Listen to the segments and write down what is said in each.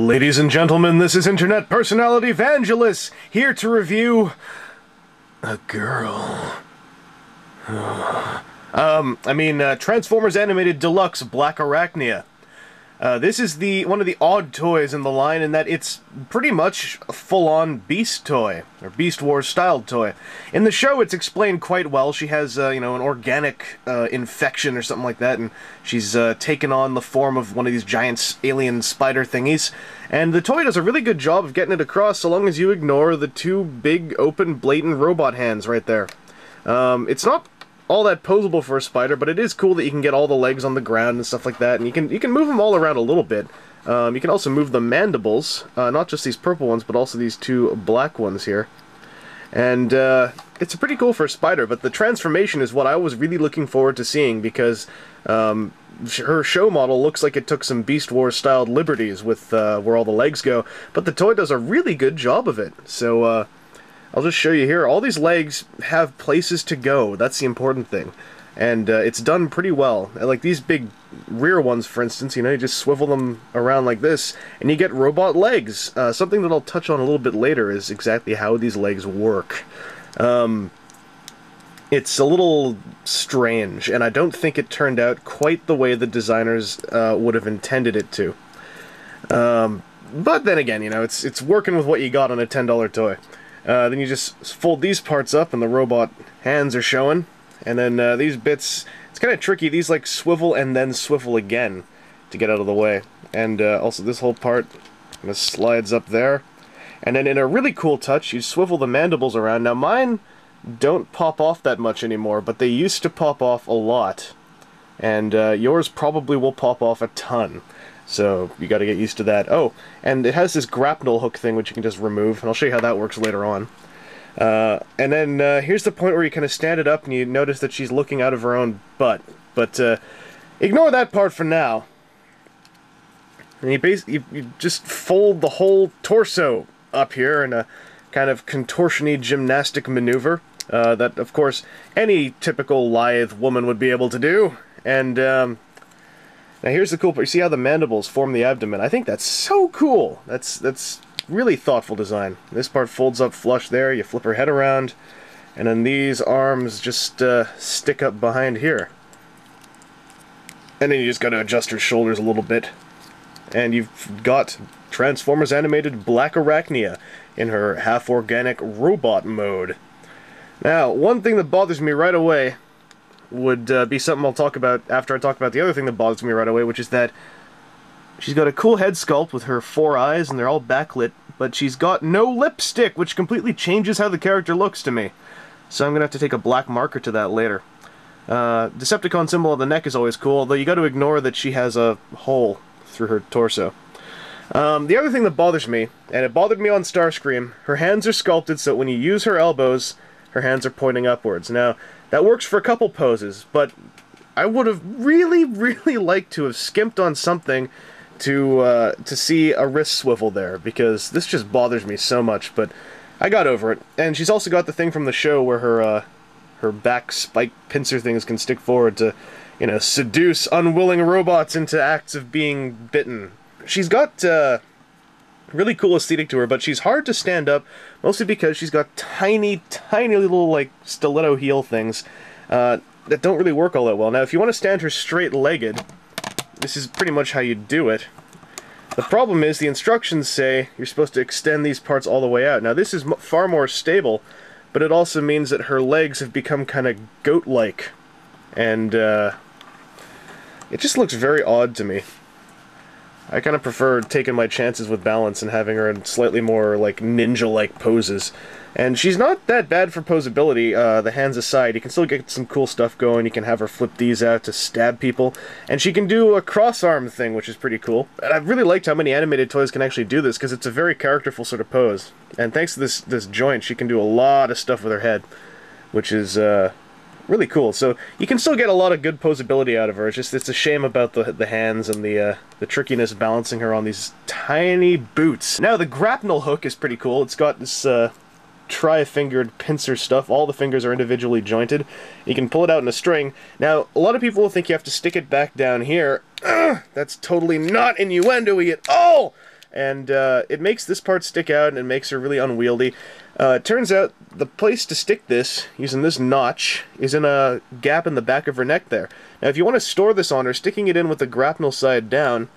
Ladies and gentlemen, this is internet personality Vangelus, here to review a girl. Transformers Animated Deluxe Blackarachnia. This is one of the odd toys in the line in that it's pretty much a full-on Beast toy, or Beast Wars styled toy. In the show, it's explained quite well. She has, an organic infection or something like that, and she's taken on the form of one of these giant alien spider thingies. And the toy does a really good job of getting it across, so long as you ignore the two big, open, blatant robot hands right there. It's not all that posable for a spider, but it is cool that you can get all the legs on the ground and stuff like that, and you can move them all around a little bit. You can also move the mandibles, not just these purple ones, but also these two black ones here. And it's pretty cool for a spider, but the transformation is what I was really looking forward to seeing, because her show model looks like it took some Beast Wars styled liberties with where all the legs go, but the toy does a really good job of it. So I'll just show you here. All these legs have places to go. That's the important thing. And it's done pretty well. Like these big rear ones, for instance, you just swivel them around like this, and you get robot legs. Something that I'll touch on a little bit later is exactly how these legs work. It's a little strange, and I don't think it turned out quite the way the designers would have intended it to. But then again, it's working with what you got on a $10 toy. Then you just fold these parts up and the robot hands are showing. And then these bits, it's kind of tricky. These like swivel and then swivel again to get out of the way. And also this whole part kind of slides up there. And then in a really cool touch, you swivel the mandibles around. Now mine don't pop off that much anymore, but they used to pop off a lot. And yours probably will pop off a ton. So you got to get used to that. Oh, and it has this grapnel hook thing which you can just remove, and I'll show you how that works later on. And then here's the point where you kind of stand it up and you notice that she's looking out of her own butt. But ignore that part for now. And you just fold the whole torso up here in a kind of contortion-y gymnastic maneuver that, of course, any typical lithe woman would be able to do. And now here's the cool part. You see how the mandibles form the abdomen? I think that's so cool. That's really thoughtful design. This part folds up flush there, you flip her head around, and then these arms just stick up behind here. And then you just gotta adjust her shoulders a little bit. And you've got Transformers Animated Blackarachnia in her half-organic robot mode. Now, one thing that bothers me right away would be something I'll talk about after I talk about the other thing that bothers me right away, which is that she's got a cool head sculpt with her 4 eyes, and they're all backlit, but she's got no lipstick, which completely changes how the character looks to me. So I'm going to have to take a black marker to that later. Decepticon symbol on the neck is always cool, though you got to ignore that she has a hole through her torso. The other thing that bothers me, and it bothered me on Starscream, her hands are sculpted so that when you use her elbows, her hands are pointing upwards. Now, that works for a couple poses, but I would have really, really liked to have skimped on something to see a wrist swivel there, because this just bothers me so much, but I got over it. And she's also got the thing from the show where her back spike pincer things can stick forward to, seduce unwilling robots into acts of being bitten. She's got really cool aesthetic to her, but she's hard to stand up, mostly because she's got tiny, tiny little, like, stiletto heel things that don't really work all that well. Now, if you want to stand her straight-legged, this is pretty much how you do it. The problem is, the instructions say you're supposed to extend these parts all the way out. Now, this is far more stable, but it also means that her legs have become kind of goat-like. And, it just looks very odd to me. I kind of prefer taking my chances with balance and having her in slightly more, like, ninja-like poses. And she's not that bad for posability, the hands aside. You can still get some cool stuff going. You can have her flip these out to stab people. And she can do a cross-arm thing, which is pretty cool. And I've really liked how many animated toys can actually do this, because it's a very characterful sort of pose. And thanks to this joint, she can do a lot of stuff with her head, which is, really cool. So you can still get a lot of good posability out of her. It's a shame about the hands and the trickiness balancing her on these tiny boots. Now the grapnel hook is pretty cool. It's got this tri-fingered pincer stuff. All the fingers are individually jointed. You can pull it out in a string. Now a lot of people will think you have to stick it back down here. That's totally not innuendo-y at all! and it makes this part stick out, and it makes her really unwieldy. It turns out the place to stick this, using this notch, is in a gap in the back of her neck there. Now, if you want to store this on her, sticking it in with the grapnel side down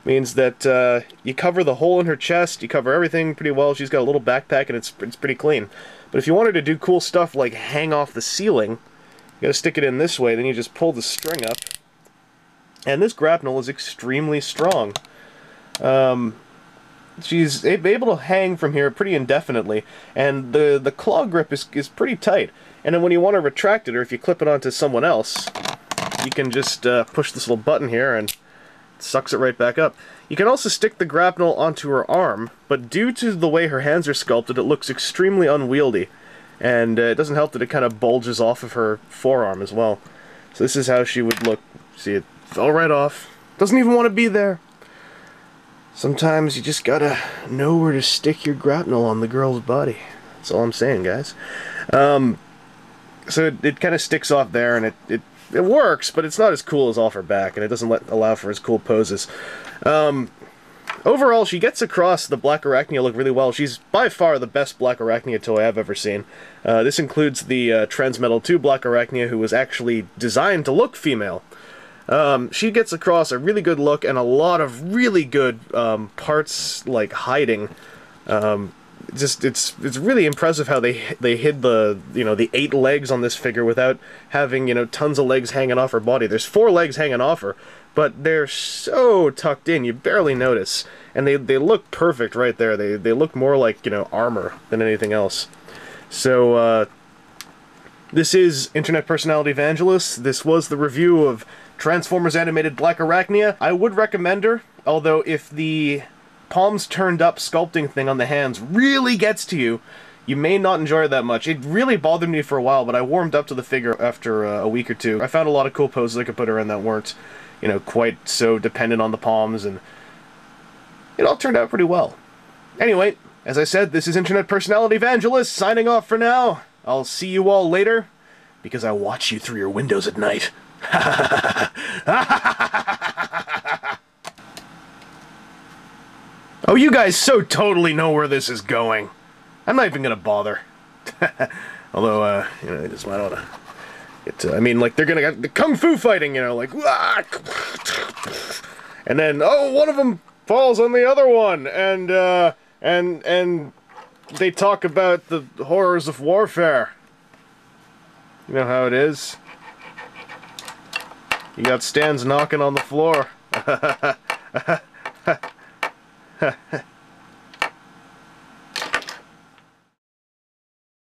means that you cover the hole in her chest, you cover everything pretty well. She's got a little backpack, and it's pretty clean. But if you want her to do cool stuff like hang off the ceiling, you gotta stick it in this way, then you just pull the string up. And this grapnel is extremely strong. She's able to hang from here pretty indefinitely, and the claw grip is pretty tight. And then when you want to retract it, or if you clip it onto someone else, you can just push this little button here and it sucks it right back up. You can also stick the grapnel onto her arm, but due to the way her hands are sculpted, it looks extremely unwieldy. And it doesn't help that it kind of bulges off of her forearm as well. So this is how she would look. See, it fell right off. Doesn't even want to be there. Sometimes you just gotta know where to stick your grapnel on the girl's body. That's all I'm saying, guys. So it kind of sticks off there, and it works, but it's not as cool as off her back, and it doesn't allow for as cool poses. Overall, she gets across the Blackarachnia look really well. She's by far the best Blackarachnia toy I've ever seen. This includes the Transmetal 2 Blackarachnia, who was actually designed to look female. She gets across a really good look and a lot of really good parts, like hiding. It's really impressive how they hid the the 8 legs on this figure without having tons of legs hanging off her body. There's 4 legs hanging off her, but they're so tucked in you barely notice, and they look perfect right there. They look more like armor than anything else. So this is Internet Personality Vangelus. This was the review of Transformers Animated Blackarachnia. I would recommend her, although if the palms turned up sculpting thing on the hands really gets to you, you may not enjoy it that much. It really bothered me for a while, but I warmed up to the figure after a week or two. I found a lot of cool poses I could put her in that weren't, quite so dependent on the palms, and it all turned out pretty well. Anyway, as I said, this is Internet Personality Vangelus, signing off for now. I'll see you all later, because I watch you through your windows at night. Oh, you guys so totally know where this is going. I'm not even gonna bother. Although, I just I don't wanna get I mean, like, they're gonna get the kung fu fighting, like, and then, oh, one of them falls on the other one, and they talk about the horrors of warfare. You know how it is. You got Stans knocking on the floor.